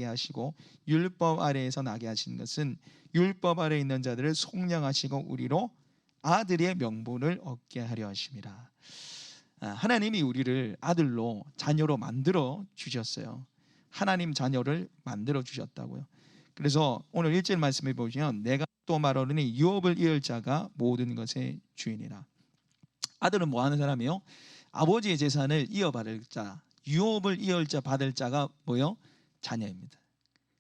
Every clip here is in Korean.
하시고 율법 아래에서 나게 하신 것은 율법 아래에 있는 자들을 속량하시고 우리로 아들의 명분을 얻게 하려 하심이라. 하나님이 우리를 아들로 자녀로 만들어 주셨어요. 하나님 자녀를 만들어 주셨다고요. 그래서 오늘 1절 말씀해 보시면 내가 또 말하노니 유업을 이을 자가 모든 것의 주인이라. 아들은 뭐 하는 사람이요? 아버지의 재산을 이어받을 자, 유업을 이을 자, 받을 자가 뭐요? 자녀입니다.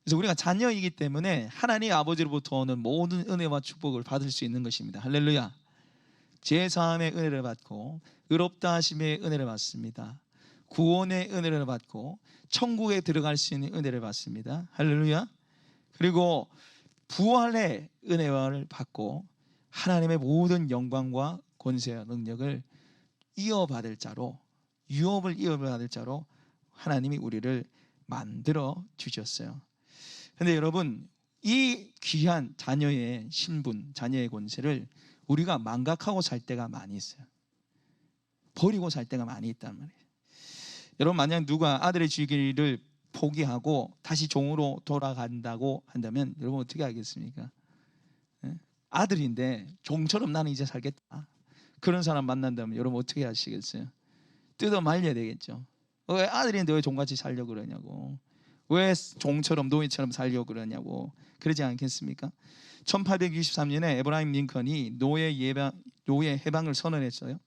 그래서 우리가 자녀이기 때문에 하나님 아버지로부터 오는 모든 은혜와 축복을 받을 수 있는 것입니다. 할렐루야. 제사함의 은혜를 받고 의롭다 하심의 은혜를 받습니다. 구원의 은혜를 받고 천국에 들어갈 수 있는 은혜를 받습니다. 할렐루야. 그리고 부활의 은혜를 받고 하나님의 모든 영광과 권세와 능력을 이어받을 자로, 유업을 이어받을 자로 하나님이 우리를 만들어 주셨어요. 그런데 여러분, 이 귀한 자녀의 신분, 자녀의 권세를 우리가 망각하고 살 때가 많이 있어요. 버리고 살 때가 많이 있단 말이에요. 여러분, 만약 누가 아들의 주기를 포기하고 다시 종으로 돌아간다고 한다면 여러분 어떻게 하겠습니까? 아들인데 종처럼 나는 이제 살겠다, 그런 사람 만난다면 여러분 어떻게 하시겠어요? 뜯어 말려야 되겠죠. 왜 아들인데 왜 종같이 살려고 그러냐고, 왜 종처럼 노예처럼 살려고 그러냐고, 그러지 않겠습니까? 1863년에 에브라임 링컨이 노예 해방을 선언했어요.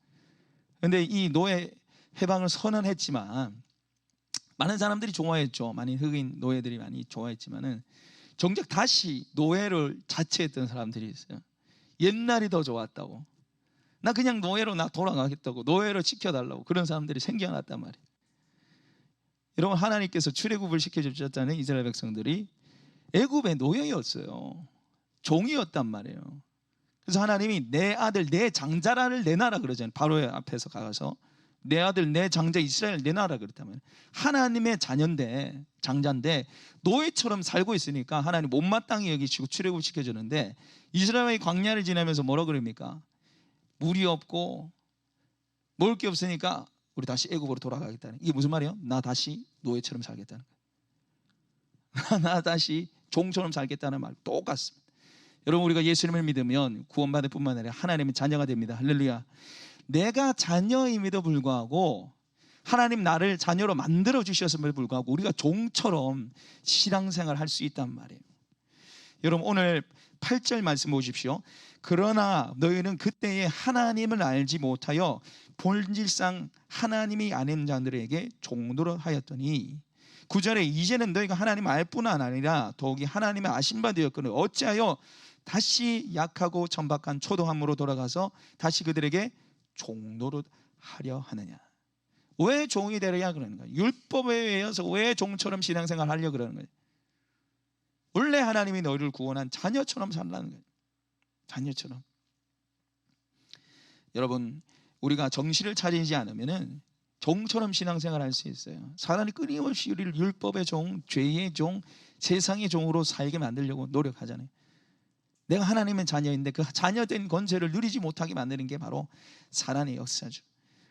그런데 이 노예 해방을 선언했지만 많은 사람들이 좋아했죠. 많은 흑인 노예들이 많이 좋아했지만은 정작 다시 노예를 자처했던 사람들이 있어요. 옛날이 더 좋았다고, 나 그냥 노예로 나 돌아가겠다고, 노예로 지켜달라고, 그런 사람들이 생겨났단 말이에요. 여러분, 하나님께서 출애굽을 시켜주셨다는 이스라엘 백성들이 애굽의 노예였어요. 종이었단 말이에요. 그래서 하나님이 내 아들 내 장자를 내놔라 그러잖아요. 바로의 앞에서 가서 내 아들 내 장자 이스라엘 내놔라 그랬다면, 하나님의 자녀인데, 장자인데 노예처럼 살고 있으니까 하나님 못마땅히 여기시고 출애굽을 시켜주는데, 이스라엘의 광야를 지나면서 뭐라 그럽니까? 물이 없고 먹을 게 없으니까 우리 다시 애굽으로 돌아가겠다는, 이게 무슨 말이에요? 나 다시 노예처럼 살겠다는 거예요. 나 다시 종처럼 살겠다는 말 똑같습니다. 여러분, 우리가 예수님을 믿으면 구원받을 뿐만 아니라 하나님의 자녀가 됩니다. 할렐루야. 내가 자녀임에도 불구하고 하나님 나를 자녀로 만들어 주셨음에도 불구하고 우리가 종처럼 신앙생활을 할 수 있단 말이에요. 여러분, 오늘 8절 말씀 보십시오. 그러나 너희는 그때에 하나님을 알지 못하여 본질상 하나님이 아닌 자들에게 종노릇 하였더니, 9절에 이제는 너희가 하나님 알 뿐 아니라 더욱이 하나님의 아신 바 되었거늘 어찌하여 다시 약하고 천박한 초동함으로 돌아가서 다시 그들에게 종노릇 하려 하느냐. 왜 종이 되려야 그러는 거예요? 율법에 의해서 왜 종처럼 신앙생활 하려고 그러는 거예요? 원래 하나님이 너희를 구원한 자녀처럼 살라는 거예요. 자녀처럼. 여러분, 우리가 정신을 차리지 않으면 종처럼 신앙생활 할 수 있어요. 사단이 끊임없이 우리를 율법의 종, 죄의 종, 세상의 종으로 살게 만들려고 노력하잖아요. 내가 하나님의 자녀인데 그 자녀된 권세를 누리지 못하게 만드는 게 바로 사단의 역사죠.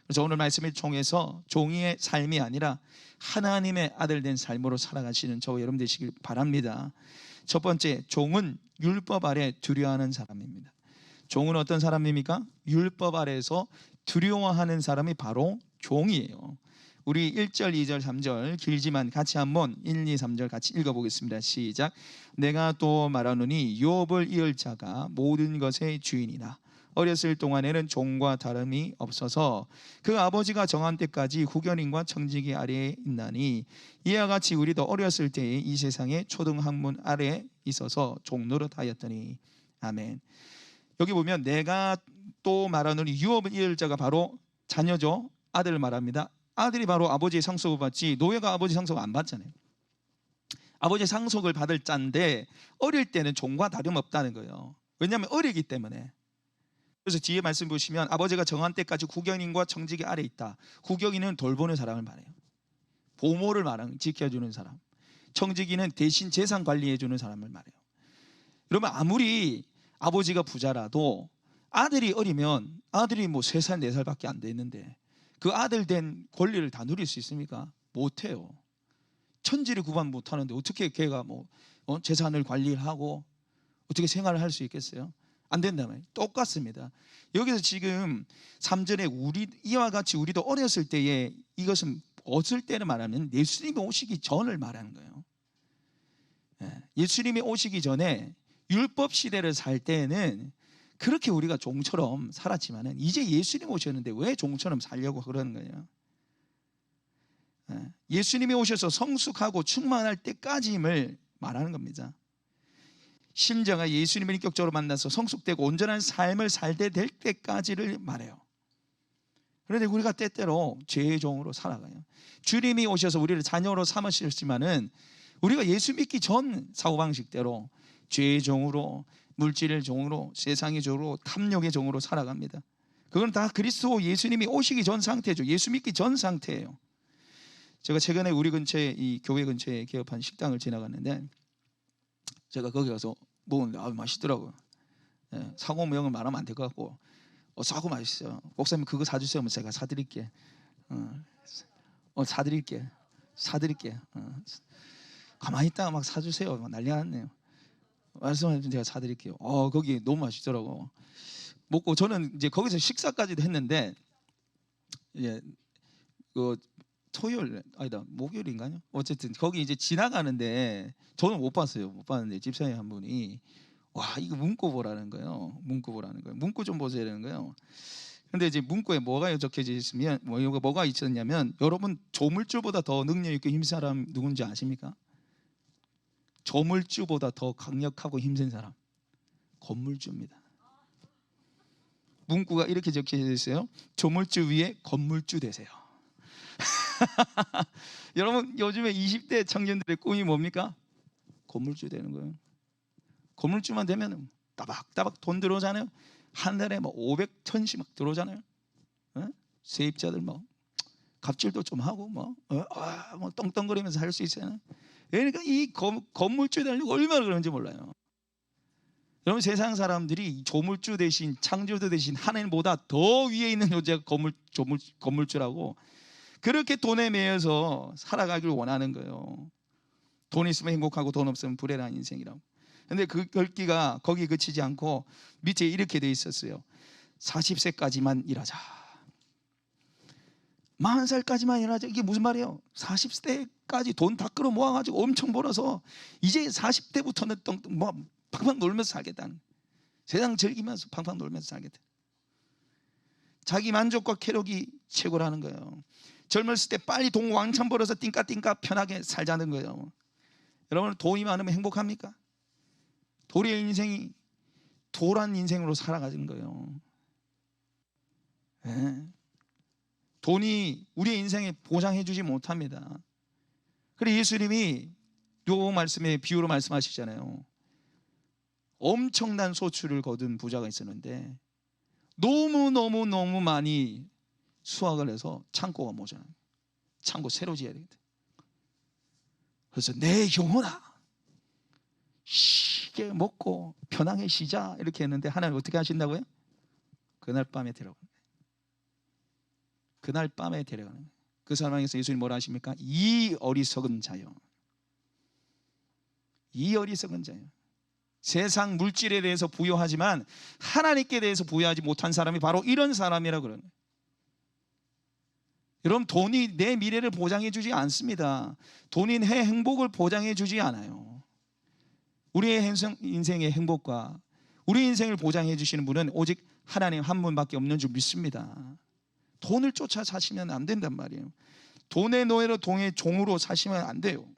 그래서 오늘 말씀을 통해서 종의 삶이 아니라 하나님의 아들 된 삶으로 살아가시는 저와 여러분 되시길 바랍니다. 첫 번째, 종은 율법 아래 두려워하는 사람입니다. 종은 어떤 사람입니까? 율법 아래에서 두려워하는 사람이 바로 종이에요. 우리 1절, 2절, 3절 길지만 같이 한번 1, 2, 3절 같이 읽어보겠습니다. 시작. 내가 또 말하노니 유업을 이을 자가 모든 것의 주인이라. 어렸을 동안에는 종과 다름이 없어서 그 아버지가 정한 때까지 후견인과 청지기 아래에 있나니, 이와 같이 우리도 어렸을 때에 이 세상의 초등학문 아래에 있어서 종노릇 하였더니. 아멘. 여기 보면 내가 또 말하노니 유업을 이을 자가 바로 자녀죠. 아들을 말합니다. 아들이 바로 아버지의 상속을 받지, 노예가 아버지 상속을 안 받잖아요. 아버지의 상속을 받을 자인데 어릴 때는 종과 다름없다는 거예요. 왜냐하면 어리기 때문에. 그래서 뒤에 말씀 보시면 아버지가 정한 때까지 후견인과 청지기 아래 있다. 후견인은 돌보는 사람을 말해요. 보모를 말하는, 지켜주는 사람. 청지기는 대신 재산 관리해주는 사람을 말해요. 그러면 아무리 아버지가 부자라도 아들이 어리면, 아들이 뭐 3살 4살밖에 안 됐는데 그 아들 된 권리를 다 누릴 수 있습니까? 못해요. 천지를 구분 못하는데 어떻게 걔가 뭐 재산을 관리를 하고 어떻게 생활을 할 수 있겠어요? 안 된다면 똑같습니다. 여기서 지금 3절에 이와 같이 우리도 어렸을 때에, 이것은 어떨 때를 말하면 예수님이 오시기 전을 말하는 거예요. 예수님이 오시기 전에 율법 시대를 살 때는 그렇게 우리가 종처럼 살았지만은 이제 예수님 오셨는데 왜 종처럼 살려고 그러는 거예요? 예수님이 오셔서 성숙하고 충만할 때까지임을 말하는 겁니다. 심지어가 예수님을 인격적으로 만나서 성숙되고 온전한 삶을 살게 될 때까지를 말해요. 그런데 우리가 때때로 죄의 종으로 살아가요. 주님이 오셔서 우리를 자녀로 삼으셨지만은 우리가 예수 믿기 전 사고방식대로 죄의 종으로, 물질의 종으로, 세상의 종으로, 탐욕의 종으로 살아갑니다. 그건 다 그리스도 예수님이 오시기 전 상태죠. 예수 믿기 전 상태예요. 제가 최근에 우리 근처에, 이 교회 근처에 개업한 식당을 지나갔는데 제가 거기 가서 먹었는데 맛있더라고요. 상호명을 말하면 안 될 것 같고 싸고 맛있어요. 목사님 그거 사주세요. 제가 사드릴게. 사드릴게. 가만히 있다가 막 사주세요. 난리 났네요. 말씀하시면 제가 사드릴게요. 거기 너무 맛있더라고. 먹고 저는 이제 거기서 식사까지도 했는데 그 토요일 아니다 목요일인가요? 어쨌든 거기 이제 지나가는데 저는 못 봤어요. 못 봤는데 집사님 한 분이 와 이거 문구 보라는 거예요. 문구 좀 보세요 라는 거예요. 근데 이제 문구에 뭐가 적혀져 있으면 뭐가 있었냐면, 여러분 조물주보다 더 능력 있고 힘센 사람 누군지 아십니까? 조물주보다 더 강력하고 힘센 사람 건물주입니다. 문구가 이렇게 적혀져 있어요. 조물주 위에 건물주 되세요. 여러분 요즘에 20대 청년들의 꿈이 뭡니까? 건물주 되는 거예요. 건물주만 되면 따박따박 돈 들어오잖아요. 한 달에 뭐 500, 1000씩 막 들어오잖아요. 세입자들 뭐 갑질도 좀 하고 뭐 떵떵거리면서 할 수 있잖아요. 그러니까 이 건물주 되려고 얼마나 그런지 몰라요. 여러분 세상 사람들이 조물주 대신 창조주 대신 하나님보다 더 위에 있는 존재가 건물주라고 그렇게 돈에 매여서 살아가길 원하는 거예요. 돈 있으면 행복하고 돈 없으면 불행한 인생이라고. 근데 그 글귀가 거기 그치지 않고 밑에 이렇게 돼 있었어요. 40세까지만 일하자. 40살까지만 일하자. 이게 무슨 말이에요? 40세까지 돈 다 끌어 모아가지고 엄청 벌어서 이제 40대부터는 뭐 팡팡 놀면서 살겠다는, 세상 즐기면서 팡팡 놀면서 살겠다. 자기 만족과 쾌락이 최고라는 거예요. 젊었을 때 빨리 돈 왕창 벌어서 띵까띵까 편하게 살자는 거예요. 여러분 돈이 많으면 행복합니까? 도리의 인생이 도란 인생으로 살아가는 거예요. 돈이 우리의 인생에 보장해 주지 못합니다. 그래서 예수님이 요 말씀에 비유로 말씀하시잖아요. 엄청난 소출을 거둔 부자가 있었는데 너무 많이 수확을 해서 창고가 모자라요. 창고 새로 지어야 되겠다. 그래서 내 영혼아 쉽게 먹고 편하게 쉬자 이렇게 했는데 하나님 어떻게 하신다고요? 그날 밤에 데려가는 거예요. 그날 밤에 데려가는 거예요. 그 상황에서 예수님 뭐라 하십니까? 이 어리석은 자요. 이 어리석은 자요. 세상 물질에 대해서 부여하지만 하나님께 대해서 부여하지 못한 사람이 바로 이런 사람이라고 그러는 거예요. 여러분 돈이 내 미래를 보장해 주지 않습니다. 돈이 내 행복을 보장해 주지 않아요. 우리의 인생의 행복과 우리 인생을 보장해 주시는 분은 오직 하나님 한 분밖에 없는 줄 믿습니다. 돈을 쫓아 사시면 안 된단 말이에요. 돈의 노예로 돈의 종으로 사시면 안 돼요.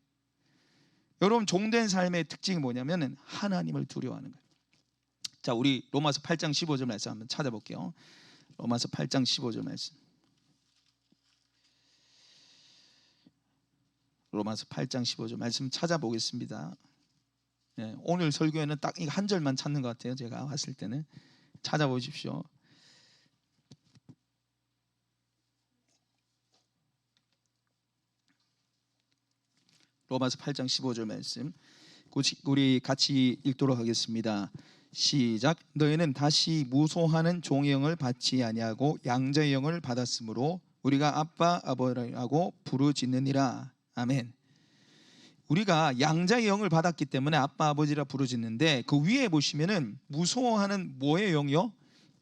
여러분 종된 삶의 특징이 뭐냐면 하나님을 두려워하는 거예요. 자, 우리 로마서 8장 15절 말씀 한번 찾아볼게요. 로마서 8장 15절 말씀. 로마서 8장 15절 말씀 찾아보겠습니다. 오늘 설교에는 딱 이 한 절만 찾는 것 같아요. 제가 봤을 때는 찾아보십시오. 로마서 8장 15절 말씀 우리 같이 읽도록 하겠습니다. 시작. 너희는 다시 무소하는 종의 영을 받지 아니하고 양자의 영을 받았으므로 우리가 아빠 아버지라고 부르짖느니라. 아멘. 우리가 양자의 영을 받았기 때문에 아빠 아버지라 부르짖는데 그 위에 보시면은 무서워하는 뭐의 영이요?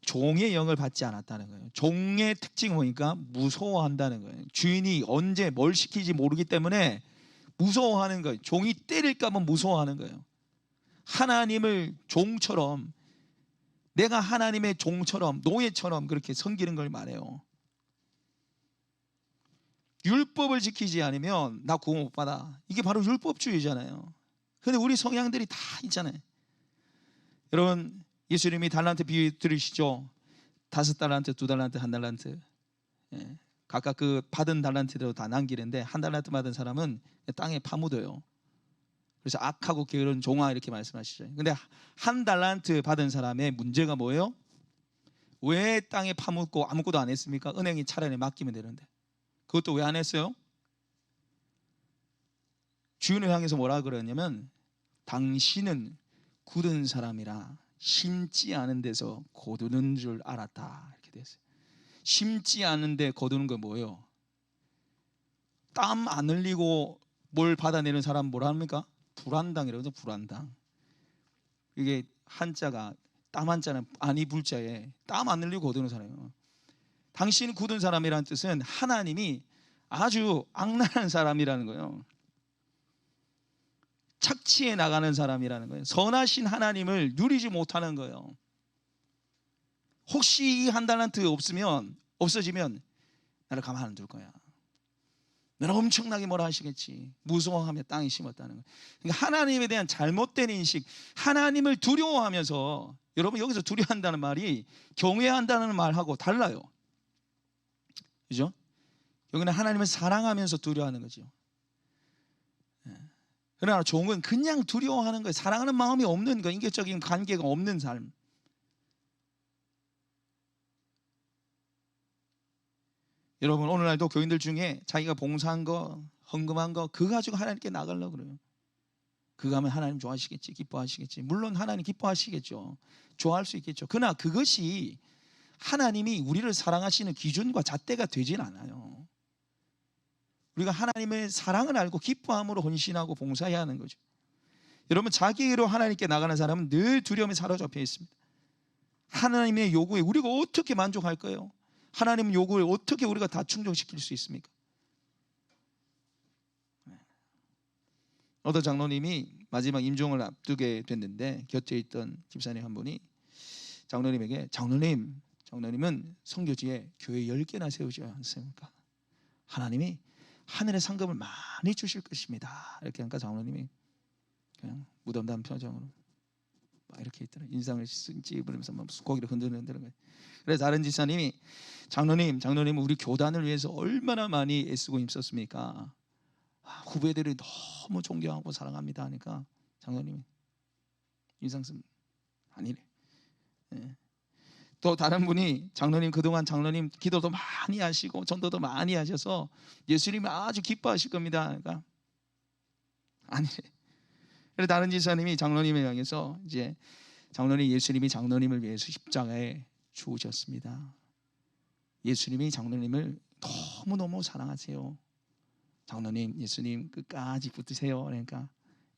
종의 영을 받지 않았다는 거예요. 종의 특징이 뭐니까 무서워한다는 거예요. 주인이 언제 뭘 시키지 모르기 때문에 무서워하는 거예요. 종이 때릴까 봐 무서워하는 거예요. 하나님을 종처럼, 내가 하나님의 종처럼, 노예처럼 그렇게 섬기는 걸 말해요. 율법을 지키지 않으면 나 구원 못 받아. 이게 바로 율법주의잖아요. 근데 우리 성향들이 다 있잖아요. 여러분, 예수님이 달란트 비유 들으시죠? 5달란트, 2달란트, 1달란트. 예. 각각 그 받은 달란트대로 다 남기는데 1달란트 받은 사람은 땅에 파묻어요. 그래서 악하고 게으른 종아 이렇게 말씀하시죠. 근데 1달란트 받은 사람의 문제가 뭐예요? 왜 땅에 파묻고 아무것도 안 했습니까? 은행이 차라리 맡기면 되는데. 그것도 왜 안 했어요? 주인을 향해서 뭐라 그러냐면 당신은 굳은 사람이라 심지 않은 데서 거두는 줄 알았다 이렇게 됐어요. 심지 않은데 거두는 건 뭐예요? 땀 안 흘리고 뭘 받아내는 사람 뭐라 합니까? 불안당이라고 하죠. 불안당. 이게 한자가 땀 한자는 아니 불자에 땀 안 흘리고 거두는 사람이에요. 당신이 굳은 사람이라는 뜻은 하나님이 아주 악랄한 사람이라는 거예요. 착취해 나가는 사람이라는 거예요. 선하신 하나님을 누리지 못하는 거예요. 혹시 이 1달란트 없어지면 나를 가만 안 둘 거야. 너는 엄청나게 뭐라 하시겠지. 무서워하며 땅에 심었다는 거예요. 그러니까 하나님에 대한 잘못된 인식, 하나님을 두려워하면서, 여러분 여기서 두려워한다는 말이 경외한다는 말하고 달라요. 그죠? 여기는 하나님을 사랑하면서 두려워하는 거죠. 그러나 종은 그냥 두려워하는 거예요. 사랑하는 마음이 없는 거, 인격적인 관계가 없는 삶. 여러분 오늘날도 교인들 중에 자기가 봉사한 거, 헌금한 거 그거 가지고 하나님께 나가려고 그래요. 그거 하면 하나님 좋아하시겠지, 기뻐하시겠지. 물론 하나님 기뻐하시겠죠. 좋아할 수 있겠죠. 그러나 그것이 하나님이 우리를 사랑하시는 기준과 잣대가 되진 않아요. 우리가 하나님의 사랑을 알고 기뻐함으로 헌신하고 봉사해야 하는 거죠. 여러분 자기로 하나님께 나가는 사람은 늘 두려움에 사로잡혀 있습니다. 하나님의 요구에 우리가 어떻게 만족할 거예요? 하나님 요구를 어떻게 우리가 다 충족시킬 수 있습니까? 어떤 장로님이 마지막 임종을 앞두게 됐는데 곁에 있던 집사님 한 분이 장로님에게 장로님은 선교지에 교회 10개나 세우지 않습니까? 하나님이 하늘의 상급을 많이 주실 것입니다. 이렇게 하니까 장로님이 그냥 무덤덤한 표정으로 막 이렇게 있더라. 인상을 찌푸리면서 막 고개를 흔드는 거예요. 그래서 다른 집사님이 장로님 우리 교단을 위해서 얼마나 많이 애쓰고 힘썼습니까? 후배들이 너무 존경하고 사랑합니다 하니까 장로님이 인상 쓰면 아니래. 네. 또 다른 분이 장로님 그동안 장로님 기도도 많이 하시고 전도도 많이 하셔서 예수님이 아주 기뻐하실 겁니다. 그러니까 아니래. 그래서 다른 지사님이 장로님을 향해서 이제 예수님이 장로님을 위해서 십자가에 죽으셨습니다. 예수님이 장로님을 너무너무 사랑하세요. 장로님, 예수님 끝까지 붙으세요. 그러니까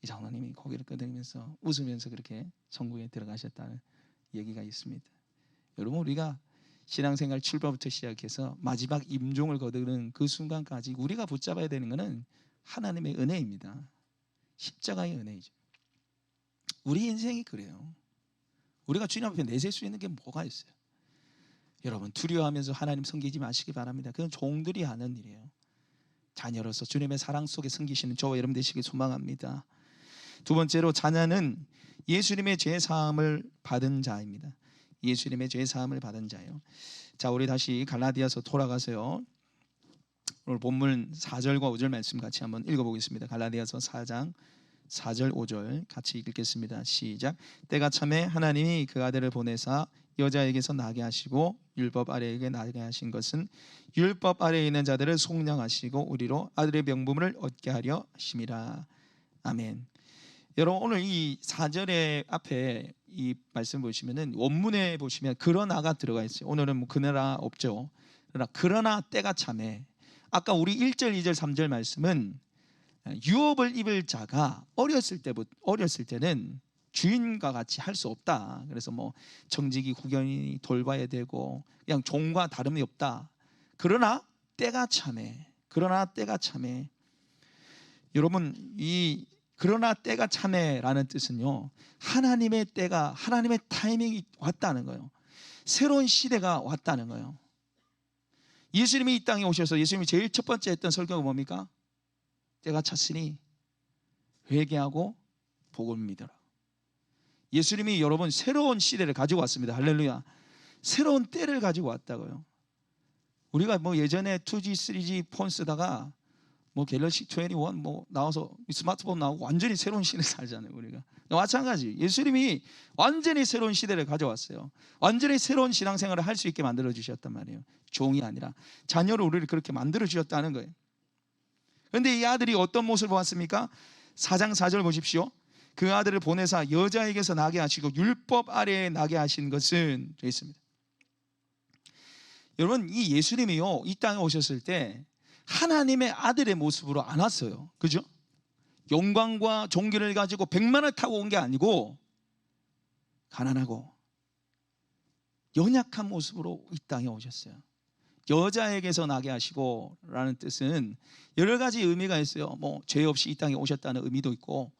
이 장로님이 고개를 끄덕이면서 웃으면서 그렇게 천국에 들어가셨다는 얘기가 있습니다. 여러분 우리가 신앙생활 출발부터 시작해서 마지막 임종을 거두는 그 순간까지 우리가 붙잡아야 되는 것은 하나님의 은혜입니다. 십자가의 은혜이죠. 우리 인생이 그래요. 우리가 주님 앞에 내셀 수 있는 게 뭐가 있어요? 여러분 두려워하면서 하나님 섬기지 마시기 바랍니다. 그건 종들이 하는 일이에요. 자녀로서 주님의 사랑 속에 섬기시는 저와 여러분 되시길 소망합니다. 두 번째로 자녀는 예수님의 죄사함을 받은 자입니다. 예수님의 죄사함을 받은 자예요. 자, 우리 다시 갈라디아서 돌아가서요. 오늘 본문 4절과 5절 말씀 같이 한번 읽어보겠습니다. 갈라디아서 4장 4절 5절 같이 읽겠습니다. 시작. 때가 참에 하나님이 그 아들을 보내사 여자에게서 나게 하시고 율법 아래에 나게 하신 것은 율법 아래에 있는 자들을 속량하시고 우리로 아들의 명분을 얻게 하려 하심이라. 아멘. 여러분 오늘 이 4절의 앞에 이 말씀 보시면은 원문에 보시면 그러나가 들어가 있어요. 오늘은 뭐 그러나 없죠. 그러나 때가 참에, 아까 우리 1절, 2절, 3절 말씀은 유업을 입을 자가 어렸을 때는 주인과 같이 할 수 없다. 그래서 뭐 정직이 후견인이 돌봐야 되고 그냥 종과 다름이 없다. 그러나 때가 참해. 여러분, 이 그러나 때가 참해라는 뜻은요, 하나님의 때가, 하나님의 타이밍이 왔다는 거예요. 새로운 시대가 왔다는 거예요. 예수님이 이 땅에 오셔서 예수님이 제일 첫 번째 했던 설교가 뭡니까? 때가 찼으니 회개하고 복을 믿어라. 예수님이 여러분 새로운 시대를 가지고 왔습니다. 할렐루야. 새로운 때를 가지고 왔다고요. 우리가 뭐 예전에 2G, 3G 폰 쓰다가 뭐 갤럭시 21 뭐 나와서 스마트폰 나오고 완전히 새로운 시대를 살잖아요. 우리가 마찬가지, 예수님이 완전히 새로운 시대를 가져왔어요. 완전히 새로운 신앙생활을 할 수 있게 만들어 주셨단 말이에요. 종이 아니라 자녀로 우리를 그렇게 만들어 주셨다는 거예요. 그런데 이 아들이 어떤 모습을 보았습니까? 4장 4절 보십시오. 그 아들을 보내사 여자에게서 나게 하시고 율법 아래에 나게 하신 것은 되어 있습니다. 여러분, 이 예수님이요, 이 땅에 오셨을 때 하나님의 아들의 모습으로 안 왔어요. 그죠? 영광과 존귀를 가지고 백만을 타고 온 게 아니고 가난하고 연약한 모습으로 이 땅에 오셨어요. 여자에게서 나게 하시고 라는 뜻은 여러 가지 의미가 있어요. 뭐 죄 없이 이 땅에 오셨다는 의미도 있고,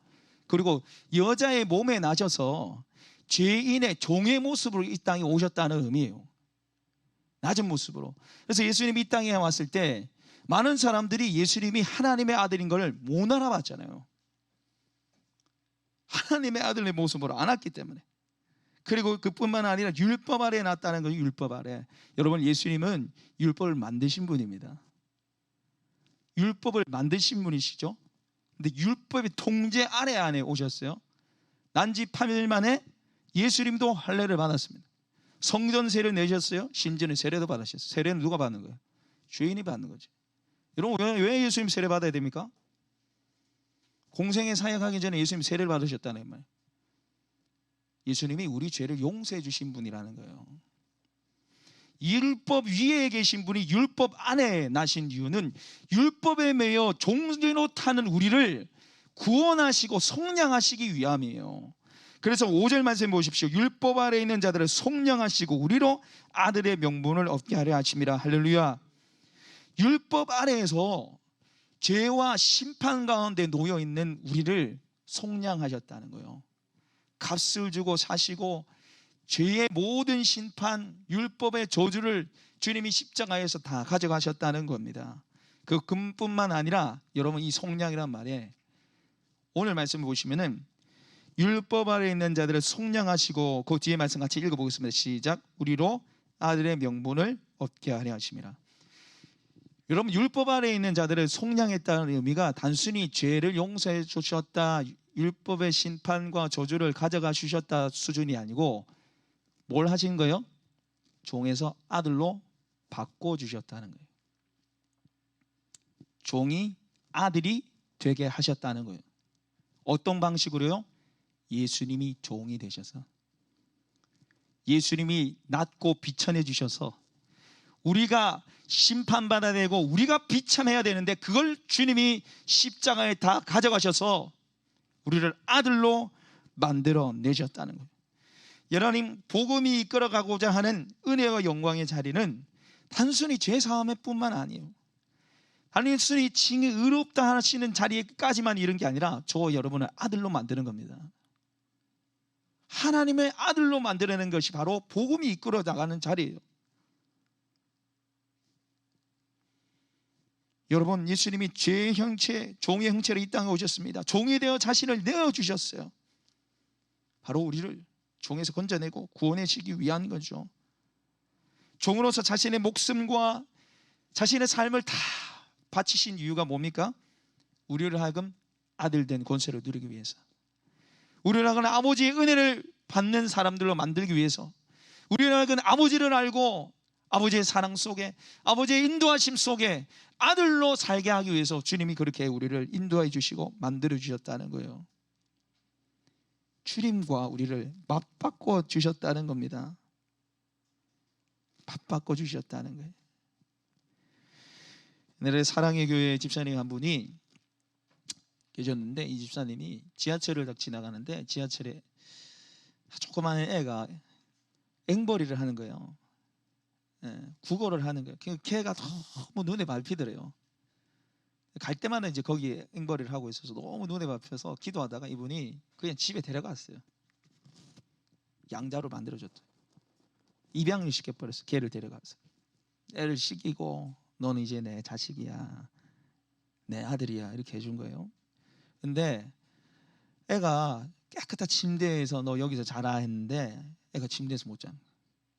그리고 여자의 몸에 나셔서 죄인의 종의 모습으로 이 땅에 오셨다는 의미예요. 낮은 모습으로. 그래서 예수님이 이 땅에 왔을 때 많은 사람들이 예수님이 하나님의 아들인 걸 못 알아봤잖아요. 하나님의 아들의 모습으로 안 왔기 때문에. 그리고 그뿐만 아니라 율법 아래에 났다는 거예요. 율법 아래. 여러분, 예수님은 율법을 만드신 분입니다. 율법을 만드신 분이시죠. 근데 율법의 통제 아래 안에 오셨어요. 난지 8일 만에 예수님도 할례를 받았습니다. 성전 세례 내셨어요. 심지어는 세례도 받으셨어요. 세례는 누가 받는 거예요? 죄인이 받는 거죠. 여러분, 왜 예수님 세례 받아야 됩니까? 공생에 사역하기 전에 예수님 세례를 받으셨다는 말이에요. 예수님이 우리 죄를 용서해 주신 분이라는 거예요. 율법 위에 계신 분이 율법 안에 나신 이유는 율법에 매여 종노 타는 우리를 구원하시고 속량하시기 위함이에요. 그래서 5절 말씀 보십시오. 율법 아래에 있는 자들을 속량하시고 우리로 아들의 명분을 얻게 하려 하심이라. 할렐루야. 율법 아래에서 죄와 심판 가운데 놓여 있는 우리를 속량하셨다는 거예요. 값을 주고 사시고 죄의 모든 심판, 율법의 저주를 주님이 십자가에서 다 가져가셨다는 겁니다. 그뿐만 아니라 여러분, 이 속량이란 말에 오늘 말씀을 보시면은 율법 아래에 있는 자들을 속량하시고, 그 뒤에 말씀 같이 읽어보겠습니다. 시작. 우리로 아들의 명분을 얻게 하려 하심이라. 여러분, 율법 아래에 있는 자들을 속량했다는 의미가 단순히 죄를 용서해 주셨다, 율법의 심판과 저주를 가져가 주셨다 수준이 아니고 뭘 하신 거예요? 종에서 아들로 바꿔주셨다는 거예요. 종이 아들이 되게 하셨다는 거예요. 어떤 방식으로요? 예수님이 종이 되셔서, 예수님이 낮고 비천해 주셔서 우리가 심판받아야 되고 우리가 비참해야 되는데 그걸 주님이 십자가에 다 가져가셔서 우리를 아들로 만들어 내셨다는 거예요. 여러분, 복음이 이끌어가고자 하는 은혜와 영광의 자리는 단순히 죄사함의 뿐만 아니에요. 단순히 칭이 의롭다 하시는 자리에까지만 이른 게 아니라 저 여러분을 아들로 만드는 겁니다. 하나님의 아들로 만들어내는 것이 바로 복음이 이끌어 나가는 자리예요. 여러분, 예수님이 죄의 형체, 종의 형체로 이 땅에 오셨습니다. 종이 되어 자신을 내어주셨어요. 바로 우리를 종에서 건져내고 구원하시기 위한 거죠. 종으로서 자신의 목숨과 자신의 삶을 다 바치신 이유가 뭡니까? 우리를 하여금 아들된 권세를 누리기 위해서, 우리를 하여금 아버지의 은혜를 받는 사람들로 만들기 위해서, 우리를 하여금 아버지를 알고 아버지의 사랑 속에, 아버지의 인도하심 속에 아들로 살게 하기 위해서 주님이 그렇게 우리를 인도해 주시고 만들어 주셨다는 거예요. 주님과 우리를 맞바꿔 주셨다는 겁니다. 맞바꿔 주셨다는 거예요. 옛날에 사랑의 교회 집사님 한 분이 계셨는데 이 집사님이 지하철을 딱 지나가는데 지하철에 조그마한 애가 앵벌이를 하는 거예요. 국어를 하는 거예요. 걔가 너무 눈에 밟히더래요. 갈 때마다 이제 거기에 앵벌이를 하고 있어서 너무 눈에 밟혀서 기도하다가 이분이 그냥 집에 데려갔어요. 양자로 만들어줬대. 입양을 시켜버렸어. 걔를 데려가서 애를 시키고 너는 이제 내 자식이야, 내 아들이야 이렇게 해준 거예요. 근데 애가 깨끗한 침대에서 너 여기서 자라 했는데 애가 침대에서 못 자는 거야.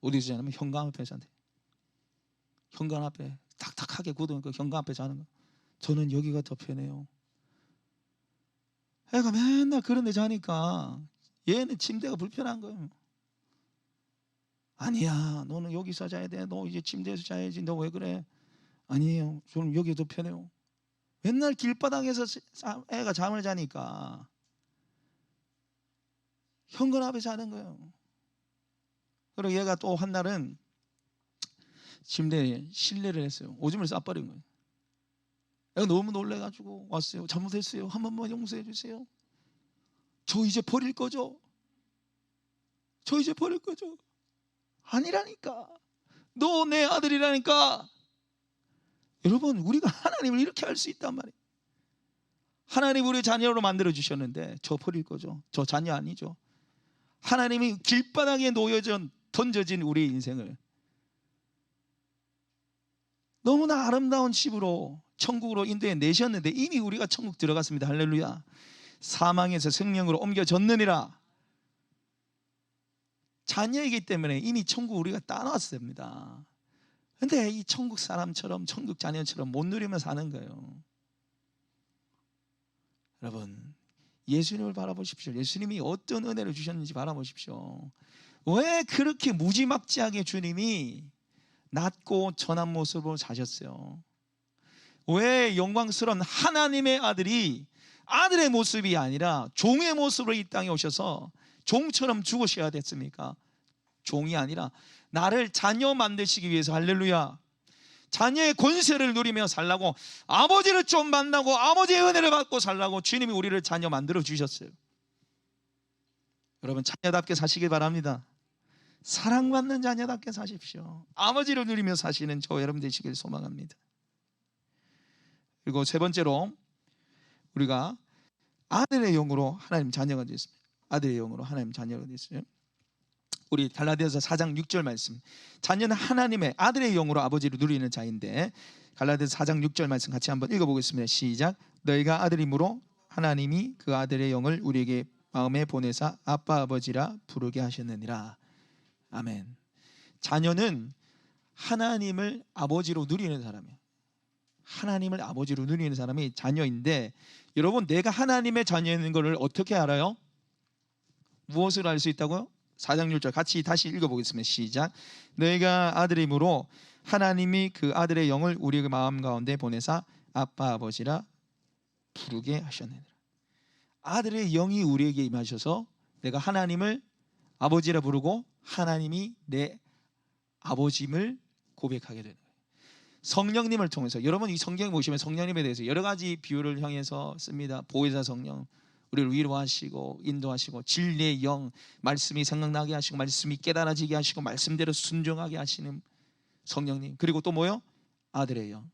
어디서 자냐면 현관 앞에 잔대. 현관 앞에 탁탁하게 굳은 그 현관 앞에 자는 거야. 저는 여기가 더 편해요. 애가 맨날 그런 데 자니까 얘는 침대가 불편한 거예요. 아니야, 너는 여기서 자야 돼. 너 이제 침대에서 자야지. 너 왜 그래? 아니에요, 저는 여기 더 편해요. 맨날 길바닥에서 애가 잠을 자니까 현관 앞에 자는 거예요. 그리고 얘가 또 한 날은 침대에 실례를 했어요. 오줌을 싸버린 거예요. 애가 너무 놀래가지고 왔어요. 잘못했어요. 한 번만 용서해 주세요. 저 이제 버릴 거죠? 저 이제 버릴 거죠? 아니라니까. 너 내 아들이라니까. 여러분, 우리가 하나님을 이렇게 할 수 있단 말이에요. 하나님 우리 자녀로 만들어 주셨는데 저 버릴 거죠? 저 자녀 아니죠? 하나님이 길바닥에 놓여져 던져진 우리의 인생을 너무나 아름다운 집으로 천국으로 인도해 내셨는데 이미 우리가 천국 들어갔습니다. 할렐루야. 사망에서 생명으로 옮겨졌느니라. 자녀이기 때문에 이미 천국 우리가 따놨습니다. 근데 이 천국 사람처럼 천국 자녀처럼 못 누리며 사는 거예요. 여러분, 예수님을 바라보십시오. 예수님이 어떤 은혜를 주셨는지 바라보십시오. 왜 그렇게 무지막지하게 주님이 낮고 전한 모습으로 사셨어요? 왜 영광스러운 하나님의 아들이 아들의 모습이 아니라 종의 모습으로 이 땅에 오셔서 종처럼 죽으셔야 됐습니까? 종이 아니라 나를 자녀 만드시기 위해서, 할렐루야, 자녀의 권세를 누리며 살라고, 아버지를 좀 만나고 아버지의 은혜를 받고 살라고 주님이 우리를 자녀 만들어 주셨어요. 여러분, 자녀답게 사시길 바랍니다. 사랑받는 자녀답게 사십시오. 아버지를 누리며 사시는 저 여러분 되시길 소망합니다. 그리고 세 번째로 우리가 아들의 영으로 하나님 자녀가 됐습니다. 아들의 영으로 하나님 자녀가 됐어요. 우리 갈라디아서 4장 6절 말씀, 자녀는 하나님의 아들의 영으로 아버지를 누리는 자인데, 갈라디아서 4장 6절 말씀 같이 한번 읽어보겠습니다. 시작. 너희가 아들이므로 하나님이 그 아들의 영을 우리에게 마음에 보내사 아빠 아버지라 부르게 하셨느니라. 아멘. 자녀는 하나님을 아버지로 누리는 사람이에요. 하나님을 아버지로 누리는 사람이 자녀인데, 여러분, 내가 하나님의 자녀인 것을 어떻게 알아요? 무엇을 알 수 있다고요? 4장 6절 같이 다시 읽어보겠습니다. 시작. 너희가 아들이므로 하나님이 그 아들의 영을 우리 마음 가운데 보내사 아빠 아버지라 부르게 하셨느니라. 아들의 영이 우리에게 임하셔서 내가 하나님을 아버지라 부르고 하나님이 내 아버지임을 고백하게 되는 거예요. 성령님을 통해서, 여러분 이 성경에 보시면 성령님에 대해서 여러 가지 비유를 향해서 씁니다. 보혜사 성령, 우리를 위로하시고 인도하시고, 진리의 영, 말씀이 생각나게 하시고 말씀이 깨달아지게 하시고 말씀대로 순종하게 하시는 성령님. 그리고 또 뭐요? 아들의 영,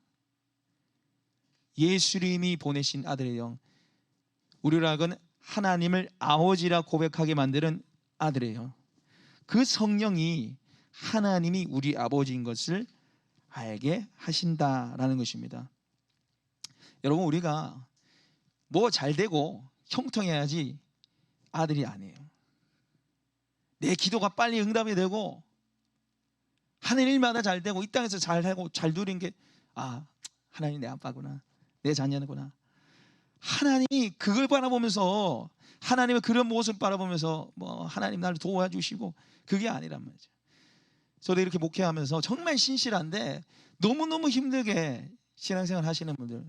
예수님이 보내신 아들의 영, 우리로 하여금 하나님을 아버지라 고백하게 만드는 아들의 영. 그 성령이 하나님이 우리 아버지인 것을 알게 하신다라는 것입니다. 여러분, 우리가 뭐 잘되고 형통해야지 아들이 아니에요. 내 기도가 빨리 응답이 되고 하는 일마다 잘 되고 이 땅에서 잘하고 잘 누린 게, 아, 하나님 내 아빠구나, 내 자녀구나. 하나님이 그걸 바라보면서, 하나님의 그런 모습 바라보면서 뭐 하나님 나를 도와주시고, 그게 아니란 말이죠. 저도 이렇게 목회하면서 정말 신실한데 너무너무 힘들게 신앙생활 하시는 분들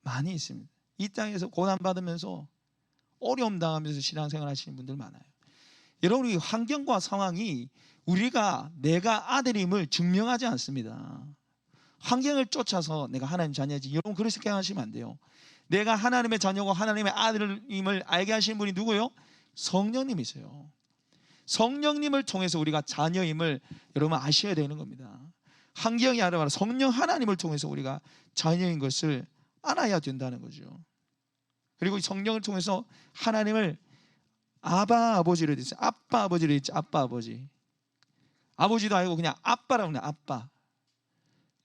많이 있습니다. 이 땅에서 고난받으면서 어려움 당하면서 신앙생활 하시는 분들 많아요. 여러분, 이 환경과 상황이 내가 아들임을 증명하지 않습니다. 환경을 쫓아서 내가 하나님 자녀지, 여러분 그렇게 생각하시면 안 돼요. 내가 하나님의 자녀고 하나님의 아들임을 알게 하시는 분이 누구요? 성령님이세요. 성령님을 통해서 우리가 자녀임을 여러분 아셔야 되는 겁니다. 한기영이 아니라 성령 하나님을 통해서 우리가 자녀인 것을 알아야 된다는 거죠. 그리고 성령을 통해서 하나님을 아바 아버지로 됐어요. 아빠 아버지로 됐죠. 아빠 아버지. 아버지도 아니고 그냥 아빠라고 그냥 아빠.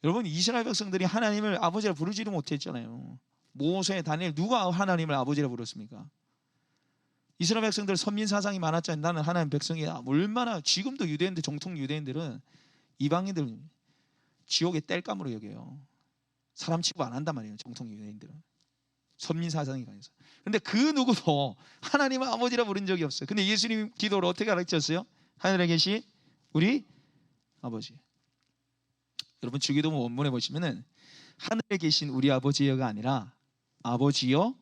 여러분 이스라엘 백성들이 하나님을 아버지라 부르지를 못했잖아요. 모세, 다니엘 누가 하나님을 아버지라 부르습니까? 이스라엘 백성들 선민 사상이 많았잖아요. 나는 하나님 백성이야. 얼마나 지금도 유대인들 정통 유대인들은 이방인들 지옥의 땔감으로 여겨요. 사람 취급 안 한단 말이에요. 정통 유대인들은 선민 사상이 강해서. 근데 그 누구도 하나님을 아버지라 부른 적이 없어요. 근데 예수님 기도를 어떻게 가르쳤어요? 하늘에 계신 우리 아버지. 여러분 주기도문 원문에 보시면은 하늘에 계신 우리 아버지여가 아니라 아버지여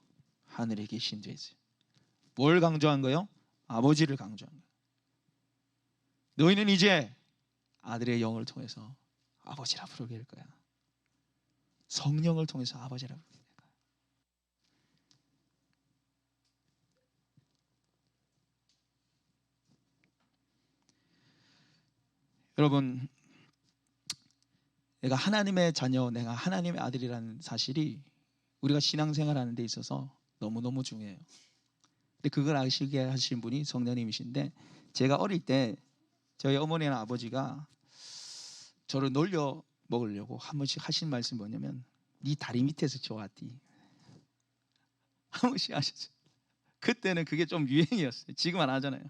하늘에 계신 데 있어요. 뭘 강조한 거예요? 아버지를 강조한 거예요. 너희는 이제 아들의 영을 통해서 아버지라 부르게 될 거야. 성령을 통해서 아버지라 부르게 될 거야. 여러분 내가 하나님의 자녀, 내가 하나님의 아들이라는 사실이 우리가 신앙생활하는 데 있어서 너무너무 중요해요. 근데 그걸 아시게 하신 분이 성령님이신데, 제가 어릴 때 저희 어머니나 아버지가 저를 놀려 먹으려고 한 번씩 하신 말씀이 뭐냐면 네 다리 밑에서 좋았디 한 번씩 하셨어요. 그때는 그게 좀 유행이었어요. 지금 안 하잖아요.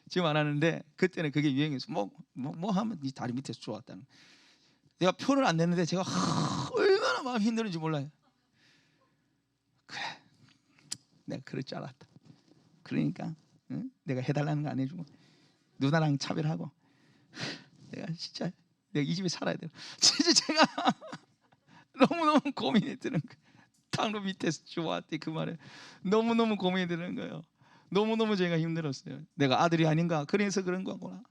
지금 안 하는데 그때는 그게 유행이었어요. 뭐 하면 네 다리 밑에서 좋았다는. 내가 표를 안 냈는데 제가 얼마나 마음이 힘들었는지 몰라요. 그래, 내가 그럴 줄 알았다. 그러니까 응? 내가 해달라는 거 안 해주고 누나랑 차별하고 내가 진짜 내가 이 집에 살아야 돼. 진짜 제가 너무너무 고민이 드는 거예요. 땅로 밑에서 좋았대 그 말에 너무너무 고민이 드는 거예요. 너무너무 제가 힘들었어요. 내가 아들이 아닌가 그래서 그런 거구나.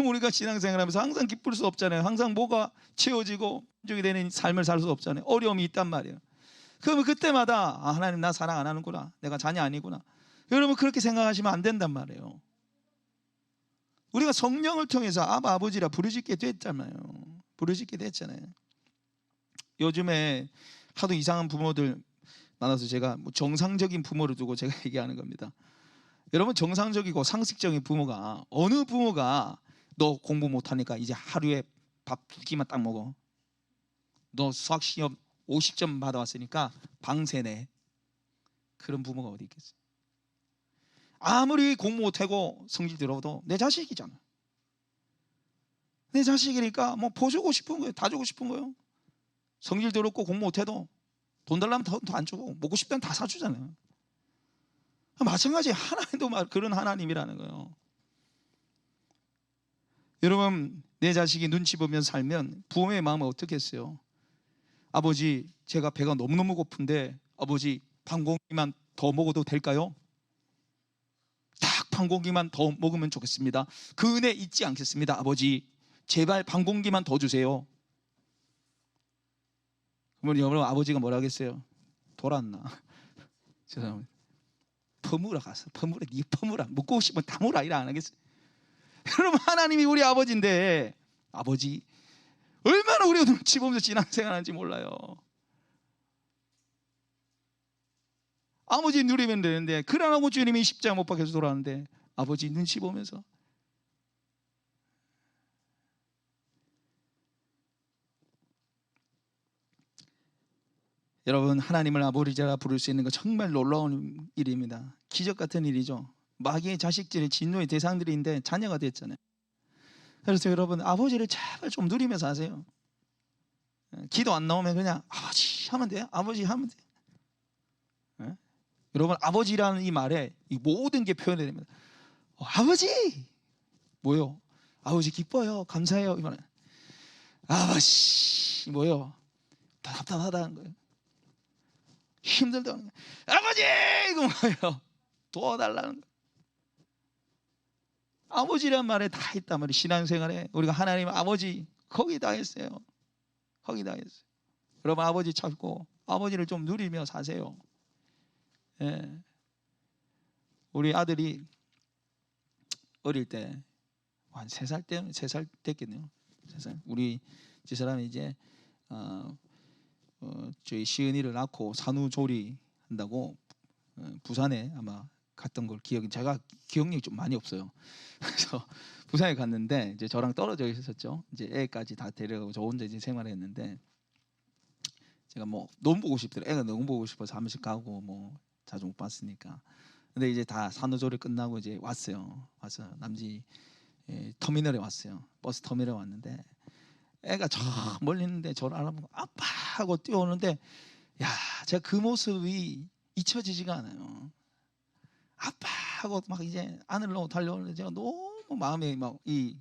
우리가 신앙생활하면서 항상 기쁠 수 없잖아요. 항상 뭐가 채워지고 만족이 되는 삶을 살 수 없잖아요. 어려움이 있단 말이에요. 그러면 그때마다 하나님 나 사랑 안 하는구나. 내가 자녀 아니구나. 여러분 그렇게 생각하시면 안 된단 말이에요. 우리가 성령을 통해서 아바 아버지라 부르짖게 됐잖아요. 부르짖게 됐잖아요. 요즘에 하도 이상한 부모들 많아서 제가 정상적인 부모를 두고 제가 얘기하는 겁니다. 여러분 정상적이고 상식적인 부모가 어느 부모가 너 공부 못하니까 이제 하루에 밥 2끼만 딱 먹어. 너 수학 시험 50점 받아왔으니까 방세 내. 그런 부모가 어디 있겠어요? 아무리 공부 못하고 성질 들어도 내 자식이잖아. 내 자식이니까 뭐 보주고 싶은 거예요. 다 주고 싶은 거예요. 성질 더럽고 공부 못해도 돈 달라면 더 안 주고 먹고 싶다면 다 사주잖아요. 마찬가지 하나님도 그런 하나님이라는 거예요. 여러분 내 자식이 눈치 보면서 살면 부모의 마음은 어떻겠어요? 아버지 제가 배가 너무너무 고픈데 아버지 반 공기만 더 먹어도 될까요? 딱 반 공기만 더 먹으면 좋겠습니다. 그 은혜 잊지 않겠습니다. 아버지 제발 반 공기만 더 주세요. 그러면 여러분 아버지가 뭐라 하겠어요? 돌았나? 죄송합니다. 퍼무라 가서 퍼무라 니 퍼무라 먹고 싶으면 다 먹으라 이래 안 하겠어요? 여러분 하나님이 우리 아버지인데 아버지 얼마나 우리가 눈치 보면서 신앙생활하는지 몰라요. 아버지 누리면 되는데 그러라고 주님이 십자가 못 박혀서 돌아왔는데 아버지 눈치 보면서. 여러분 하나님을 아버지라 부를 수 있는 거 정말 놀라운 일입니다. 기적 같은 일이죠. 마귀의 자식들이 진노의 대상들인데 자녀가 됐잖아요. 그래서 여러분 아버지를 제발 좀 누리면서 하세요. 기도 안 나오면 그냥 아버지 하면 돼요. 아버지 하면 돼요. 네? 여러분 아버지라는 이 말에 이 모든 게 표현이 됩니다. 아버지 뭐요? 아버지 기뻐요. 감사해요. 이 말은 아버지 뭐요? 답답하다는 거예요. 힘들다는 거예요. 아버지 이거 뭐예요? 도와달라는 거예요. 아버지란 말에 다 있단 말이에요. 신앙생활에 우리가 하나님 아버지 거기 다 했어요. 거기 다 했어요. 여러분 아버지 찾고 아버지를 좀 누리며 사세요. 예. 우리 아들이 어릴 때 한 3살 됐겠네요. 3살. 우리 집사람이 이제 저희 시은이를 낳고 산후조리 한다고 부산에 아마 갔던 걸 제가 기억력이 좀 많이 없어요. 그래서 부산에 갔는데 이제 저랑 떨어져 있었죠. 이제 애까지 다 데려가고 저 혼자 이제 생활했는데 제가 뭐 너무 보고 싶더라고요. 애가 너무 보고 싶어서 사무실 가고 뭐 자주 못 봤으니까. 근데 이제 다 산후조리 끝나고 이제 왔어요. 와서 남지 터미널에 왔어요. 버스 터미널에 왔는데 애가 저 멀리 있는데 저를 알아보고 아빠 하고 뛰어오는데 야, 제가 그 모습이 잊혀지지가 않아요. 아빠 하고 막 이제 안으로 달려오는데 제가 너무 마음에 막 이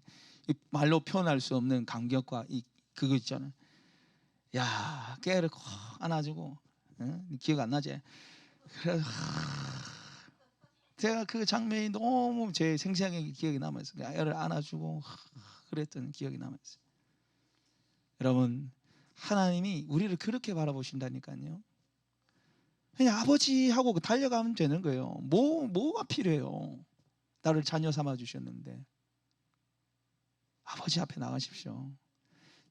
말로 표현할 수 없는 감격과 그거 있잖아요. 야, 깨를 꼭 안아주고 기억 안 나지? 그래서 제가 그 장면이 너무 제 생생하게 기억이 남아있어요. 애를 안아주고 그랬던 기억이 남아있어요. 여러분, 하나님이 우리를 그렇게 바라보신다니까요. 그냥 아버지 하고 달려가면 되는 거예요. 뭐가 필요해요? 나를 자녀 삼아 주셨는데. 아버지 앞에 나가십시오.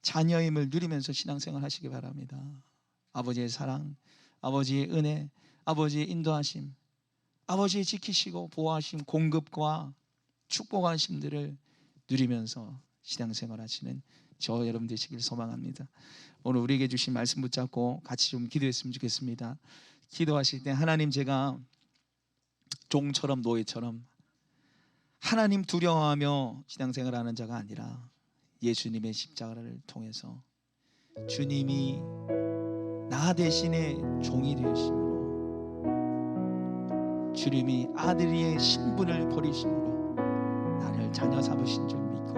자녀임을 누리면서 신앙생활 하시기 바랍니다. 아버지의 사랑, 아버지의 은혜, 아버지의 인도하심, 아버지의 지키시고 보호하심, 공급과 축복하심들을 누리면서 신앙생활 하시는 저 여러분 되시길 소망합니다. 오늘 우리에게 주신 말씀 붙잡고 같이 좀 기도했으면 좋겠습니다. 기도하실 때 하나님, 제가 종처럼 노예처럼 하나님 두려워하며 신앙생활하는 자가 아니라 예수님의 십자가를 통해서 주님이 나 대신에 종이 되심으로, 주님이 아들의 신분을 버리심으로 나를 자녀 삼으신 줄 믿고